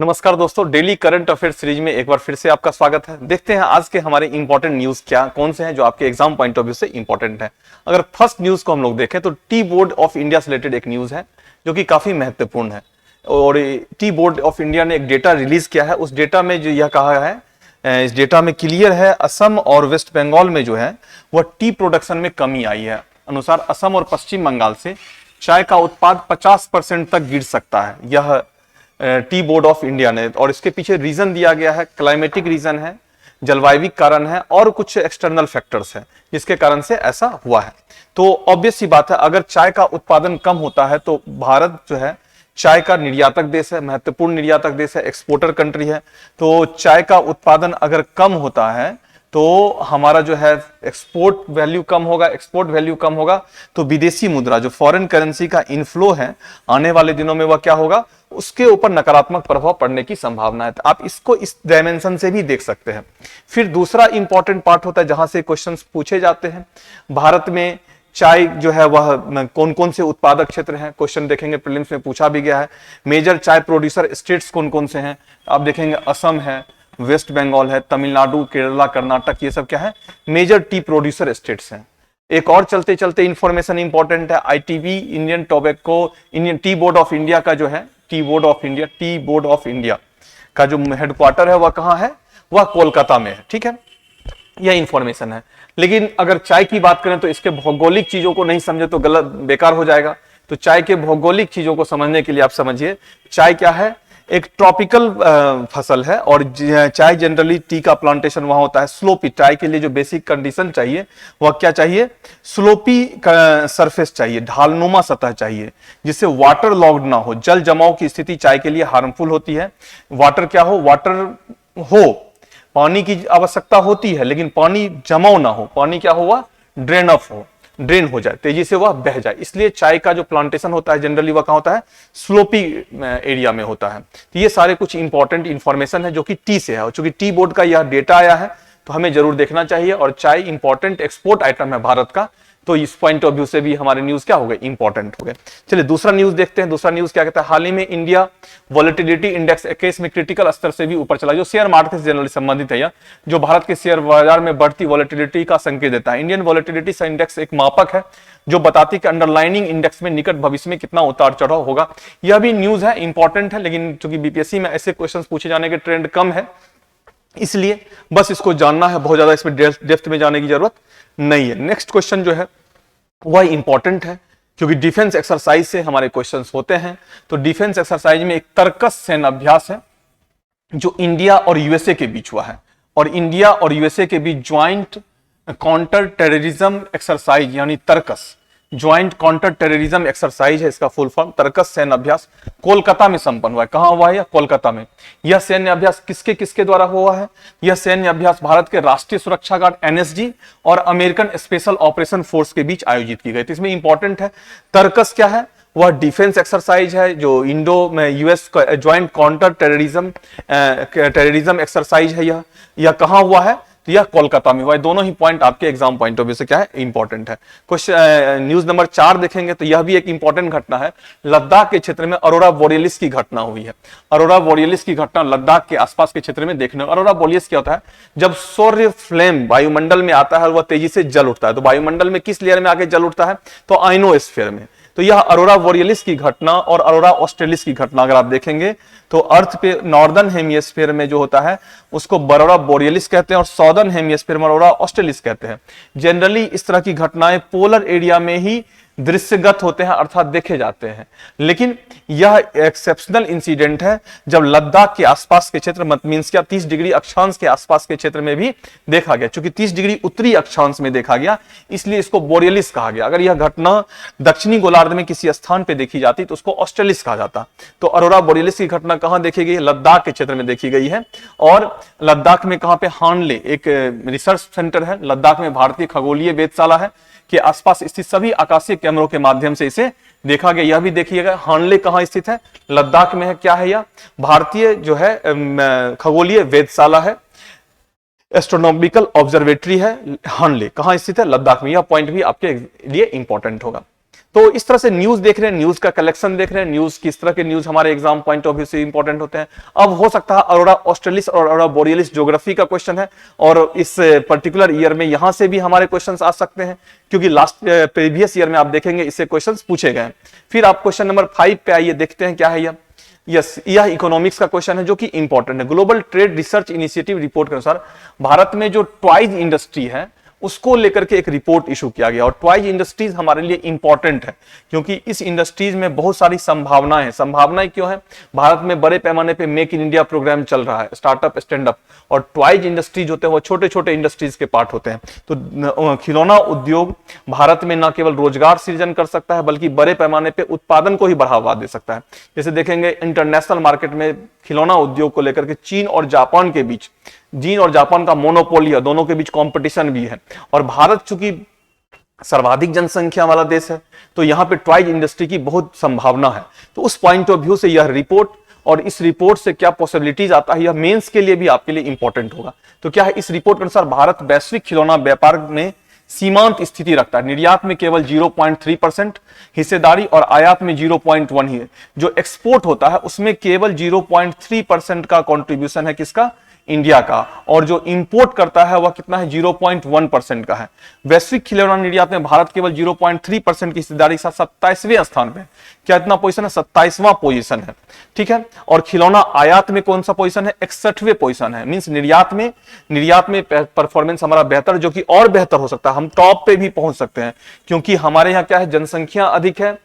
नमस्कार दोस्तों, daily current affair series में एक बार फिर से आपका स्वागत है। देखते हैं आज के हमारे इंपॉर्टेंट न्यूज कौन से हैं जो आपके एग्जाम पॉइंट ऑफ व्यू से इंपॉर्टेंट है। अगर फर्स्ट न्यूज को हम लोग देखें तो टी बोर्ड ऑफ इंडिया से रिलेटेड एक न्यूज है जो कि काफी महत्वपूर्ण है। और टी बोर्ड ऑफ इंडिया ने एक डेटा रिलीज किया है। उस डेटा में जो यह कहा है, इस डेटा में क्लियर है असम और वेस्ट बंगाल में जो है वह टी प्रोडक्शन में कमी आई है। अनुसार असम और पश्चिम बंगाल से चाय का उत्पाद 50% तक गिर सकता है, यह टी बोर्ड ऑफ इंडिया ने। और इसके पीछे रीजन दिया गया है, क्लाइमेटिक रीजन है, जलवायु कारण है और कुछ एक्सटर्नल फैक्टर्स है जिसके कारण से ऐसा हुआ है। तो ऑब्वियस सी बात है, अगर चाय का उत्पादन कम होता है तो भारत जो है चाय का निर्यातक देश है, महत्वपूर्ण निर्यातक देश है, एक्सपोर्टर कंट्री है। तो चाय का उत्पादन अगर कम होता है तो हमारा जो है एक्सपोर्ट वैल्यू कम होगा, एक्सपोर्ट वैल्यू कम होगा तो विदेशी मुद्रा जो फॉरेन करेंसी का इनफ्लो है आने वाले दिनों में वह क्या होगा, उसके ऊपर नकारात्मक प्रभाव पड़ने की संभावना है। तो आप इसको इस डायमेंशन से भी देख सकते हैं। फिर दूसरा इंपॉर्टेंट पार्ट होता है जहां से क्वेश्चंस पूछे जाते हैं, भारत में चाय जो है वह कौन कौन से उत्पादक क्षेत्र हैं। क्वेश्चन देखेंगे, प्रीलिम्स में पूछा भी गया है। मेजर चाय प्रोड्यूसर स्टेट्स कौन कौन से हैं, आप देखेंगे असम है, वेस्ट बंगाल है, तमिलनाडु, केरला, कर्नाटक, ये सब क्या है, मेजर टी प्रोड्यूसर स्टेट्स हैं। एक और चलते चलते इंफॉर्मेशन इंपॉर्टेंट है, ITB Indian tobacco Indian tea board of India का जो है टी बोर्ड ऑफ इंडिया का जो हेडक्वार्टर है वह कहां है, वह कोलकाता में है। ठीक है, यह इंफॉर्मेशन है। लेकिन अगर चाय की बात करें तो इसके भौगोलिक चीजों को नहीं समझे तो गलत बेकार हो जाएगा। तो चाय के भौगोलिक चीजों को समझने के लिए आप समझिए, चाय क्या है, एक ट्रॉपिकल फसल है। और चाय जनरली टी का प्लांटेशन वहां होता है स्लोपी। चाय के लिए जो बेसिक कंडीशन चाहिए वह क्या चाहिए, स्लोपी सरफेस चाहिए, ढालनुमा सतह चाहिए जिससे वाटर लॉग्ड ना हो। जल जमाव की स्थिति चाय के लिए हार्मफुल होती है। वाटर क्या हो, वाटर हो, पानी की आवश्यकता होती है लेकिन पानी जमाव ना हो, पानी क्या हो, ड्रेन हो जाए, तेजी से वह बह जाए। इसलिए चाय का जो प्लांटेशन होता है जनरली वह कहां होता है, स्लोपी एरिया में होता है। तो ये सारे कुछ इंपॉर्टेंट इंफॉर्मेशन है जो कि टी से है। और चूंकि टी बोर्ड का यह डेटा आया है तो हमें जरूर देखना चाहिए। और चाय इंपॉर्टेंट एक्सपोर्ट आइटम है भारत का, तो इस पॉइंट ऑफ व्यू से भी हमारे न्यूज क्या हो गए, इंपॉर्टेंट हो गए। चलिए दूसरा न्यूज देखते हैं। दूसरा न्यूज क्या कहता है, हाल ही में इंडिया वॉलेटिलिटी इंडेक्स 21 में क्रिटिकल स्तर से भी ऊपर चला, जो शेयर मार्केट से जनरली संबंधित है, या जो भारत के शेयर बाजार में बढ़ती वॉलेटिलिटी का संकेत देता है। इंडियन वॉलेटिलिटी इंडेक्स एक मापक है जो बताती है कि अंडरलाइनिंग इंडेक्स में निकट भविष्य में कितना उतार चढ़ाव होगा। यह भी न्यूज है, इंपॉर्टेंट है, लेकिन चूंकि बीपीएससी में ऐसे क्वेश्चन पूछे जाने के ट्रेंड कम है इसलिए बस इसको जानना है, बहुत ज्यादा इसमें डेप्थ में जाने की जरूरत नहीं है। नेक्स्ट क्वेश्चन जो है वह इंपॉर्टेंट है क्योंकि डिफेंस एक्सरसाइज से हमारे क्वेश्चंस होते हैं। तो डिफेंस एक्सरसाइज में एक तर्कस सैन्य अभ्यास है जो इंडिया और यूएसए के बीच हुआ है। और इंडिया और यूएसए के बीच ज्वाइंट काउंटर टेररिज्म एक्सरसाइज यानी Tarkash, joint counter terrorism exercise है इसका फुल फॉर्म, तर्कस सैन्य अभ्यास कोलकाता में संपन्न हुआ है। कहां हुआ है, कोलकाता में। यह सैन्य अभ्यास किसके किसके द्वारा हुआ है, यह सैन्य अभ्यास भारत के राष्ट्रीय सुरक्षा गार्ड एनएसजी और अमेरिकन स्पेशल ऑपरेशन फोर्स के बीच आयोजित की गई। तो इसमें इंपॉर्टेंट है, तर्कस क्या है, वह डिफेंस एक्सरसाइज है जो इंडो में US joint counter terrorism exercise है। यह कहां हुआ है, तो यह कोलकाता में हुआ है। दोनों ही पॉइंट आपके एग्जाम पॉइंट ऑफ व्यू से क्या है, इंपॉर्टेंट है। क्वेश्चन न्यूज नंबर 4 देखेंगे तो यह भी एक इंपॉर्टेंट घटना है। लद्दाख के क्षेत्र में अरोरा बोरियलिस की घटना हुई है। अरोरा बोरियलिस की घटना लद्दाख के आसपास के क्षेत्र में देखने। अरोरा बोरियलिस क्या होता है, जब सौर्य फ्लेम वायुमंडल में आता है और वह तेजी से जल उठता है। तो वायुमंडल में किस लेयर में आके जल उठता है, तो आइनोस्फीयर में। तो यह अरोरा बोरियलिस की घटना और अरोरा ऑस्ट्रेलिस की घटना अगर आप देखेंगे तो अर्थ पे नॉर्दर्न हेमिस्फीयर में जो होता है उसको अरोरा बोरियलिस कहते हैं और साउदर्न हेमिस्फीयर में अरोरा ऑस्ट्रेलिस कहते हैं। जनरली इस तरह की घटनाएं पोलर एरिया में ही दृश्यगत होते हैं, अर्थात देखे जाते हैं। लेकिन यह एक्सेप्शनल इंसिडेंट है जब लद्दाख के आसपास के क्षेत्र मींस क्या 30 डिग्री अक्षांश के आसपास के क्षेत्र में भी देखा गया। क्योंकि 30 डिग्री उत्तरी अक्षांश में देखा गया इसलिए इसको बोरियलिस कहा गया। अगर यह घटना दक्षिणी गोलार्ध में किसी स्थान पर देखी जाती तो उसको ऑस्ट्रेलिस कहा जाता। तो अरोरा बोरियलिस की घटना कहां देखी गई, लद्दाख के क्षेत्र में देखी गई है। और लद्दाख में कहां पे, हानले एक रिसर्च सेंटर है लद्दाख में, भारतीय खगोलीय वेधशाला है के आसपास स्थित सभी आकाशीय कैमरों के माध्यम से इसे देखा गया। यह भी देखिएगा हानले कहां स्थित है, लद्दाख में है। क्या है यह, भारतीय जो है खगोलीय वेधशाला है, एस्ट्रोनॉमिकल ऑब्जर्वेटरी है। हानले कहां स्थित है, लद्दाख में। यह पॉइंट भी आपके लिए इंपॉर्टेंट होगा। तो इस तरह से न्यूज देख रहे हैं, न्यूज का कलेक्शन देख रहे हैं, न्यूज किस तरह के न्यूज हमारे एग्जाम पॉइंट ऑफ व्यू से इंपॉर्टेंट होते हैं। अब हो सकता है अरोरा ऑस्ट्रेलिस और अरोरा बोरियलिस ज्योग्राफी का क्वेश्चन है, और इस पर्टिकुलर ईयर में यहां से भी हमारे क्वेश्चंस आ सकते हैं, क्योंकि लास्ट प्रीवियस ईयर में आप देखेंगे इससे क्वेश्चंस पूछे गए। फिर आप क्वेश्चन नंबर 5 पे आइए, देखते हैं क्या है यह। यस, यह इकोनॉमिक्स का क्वेश्चन है जो कि इंपॉर्टेंट है। Global trade research initiative report के अनुसार भारत में जो टॉयज इंडस्ट्री है उसको लेकर के एक रिपोर्ट इशू किया गया, और टॉयज इंडस्ट्रीज हमारे लिए इंपॉर्टेंट है क्योंकि इस इंडस्ट्रीज में बहुत सारी संभावनाएं हैं। संभावनाएं क्यों है? भारत में बड़े पैमाने पे मेक इन इंडिया प्रोग्राम चल रहा है, स्टार्टअप स्टैंड अप, और टॉयज इंडस्ट्रीज होते हैं वो छोटे छोटे इंडस्ट्रीज के पार्ट होते हैं। तो खिलौना उद्योग भारत में न केवल रोजगार सृजन कर सकता है बल्कि बड़े पैमाने पे उत्पादन को ही बढ़ावा दे सकता है। जैसे देखेंगे इंटरनेशनल मार्केट में खिलौना उद्योग को लेकर के चीन और जापान के बीच, चीन और जापान का मोनोपोली है, दोनों के बीच कंपटीशन भी है, और भारत चूंकि सर्वाधिक जनसंख्या वाला देश है तो यहां पे टॉयज इंडस्ट्री की बहुत संभावना है। तो उस पॉइंट ऑफ व्यू से यह रिपोर्ट, और इस रिपोर्ट से क्या पॉसिबिलिटीज आता है, यह मेंस के लिए भी आपके लिए इंपॉर्टेंट होगा। तो क्या है, इस रिपोर्ट के अनुसार भारत वैश्विक खिलौना व्यापार में सीमांत स्थिति रखता है। निर्यात में केवल 0.3% हिस्सेदारी और आयात में 0.1 ही है। जो एक्सपोर्ट होता है उसमें केवल 0.3% का कंट्रीब्यूशन है किसका? इंडिया का, और जो इंपोर्ट करता है वह कितना है? 0.1% का है। वैश्विक खिलौना निर्यात में भारत केवल 0.3% की हिस्सेदारी के साथ 27वें स्थान पे। क्या इतना पोजीशन है? 27वां पोजीशन है, ठीक है। और खिलौना आयात में कौन सा पोजीशन है? 61वें पोजीशन है। मींस निर्यात में परफॉर्मेंस हमारा बेहतर, जो कि और बेहतर हो सकता है, हम टॉप पे भी पहुंच सकते हैं, क्योंकि हमारे यहाँ क्या है, जनसंख्या अधिक है,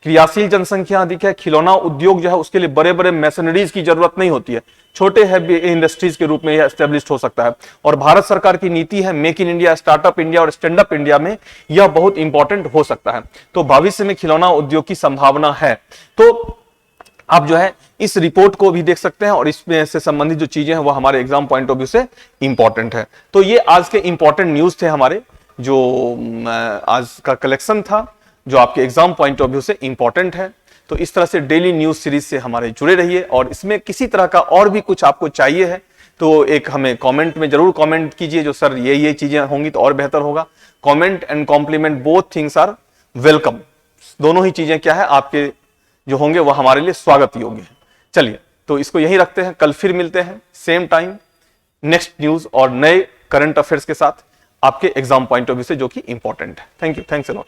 क्रियाशील जनसंख्या अधिक है। खिलौना उद्योग जो है उसके लिए बड़े बड़े मशीनरीज की जरूरत नहीं होती है, छोटे हैवी इंडस्ट्रीज के रूप में यह एस्टेब्लिश हो सकता है। और भारत सरकार की नीति है make in India, startup India और स्टैंड अप इंडिया में यह बहुत इंपॉर्टेंट हो सकता है। तो भविष्य में खिलौना उद्योग की संभावना है। तो आप जो है इस रिपोर्ट को भी देख सकते हैं, और इसमें से संबंधित जो चीजें हैं वो हमारे एग्जाम पॉइंट ऑफ व्यू से इंपॉर्टेंट है। तो ये आज के इंपॉर्टेंट न्यूज थे हमारे, जो आज का कलेक्शन था जो आपके एग्जाम पॉइंट ऑफ व्यू से इंपॉर्टेंट है। तो इस तरह से डेली न्यूज सीरीज से हमारे जुड़े रहिए, और इसमें किसी तरह का और भी कुछ आपको चाहिए है तो एक हमें कमेंट में जरूर कमेंट कीजिए, जो सर ये चीजें होंगी तो और बेहतर होगा। Comment and compliment both things are welcome. दोनों ही चीजें क्या है आपके जो होंगे वो हमारे लिए स्वागत योग्य है। चलिए, तो इसको यहीं रखते हैं, कल फिर मिलते हैं सेम टाइम नेक्स्ट न्यूज और नए करंट अफेयर्स के साथ आपके एग्जाम पॉइंट ऑफ व्यू से, जो कि इंपॉर्टेंट है। Thank you, thanks a lot.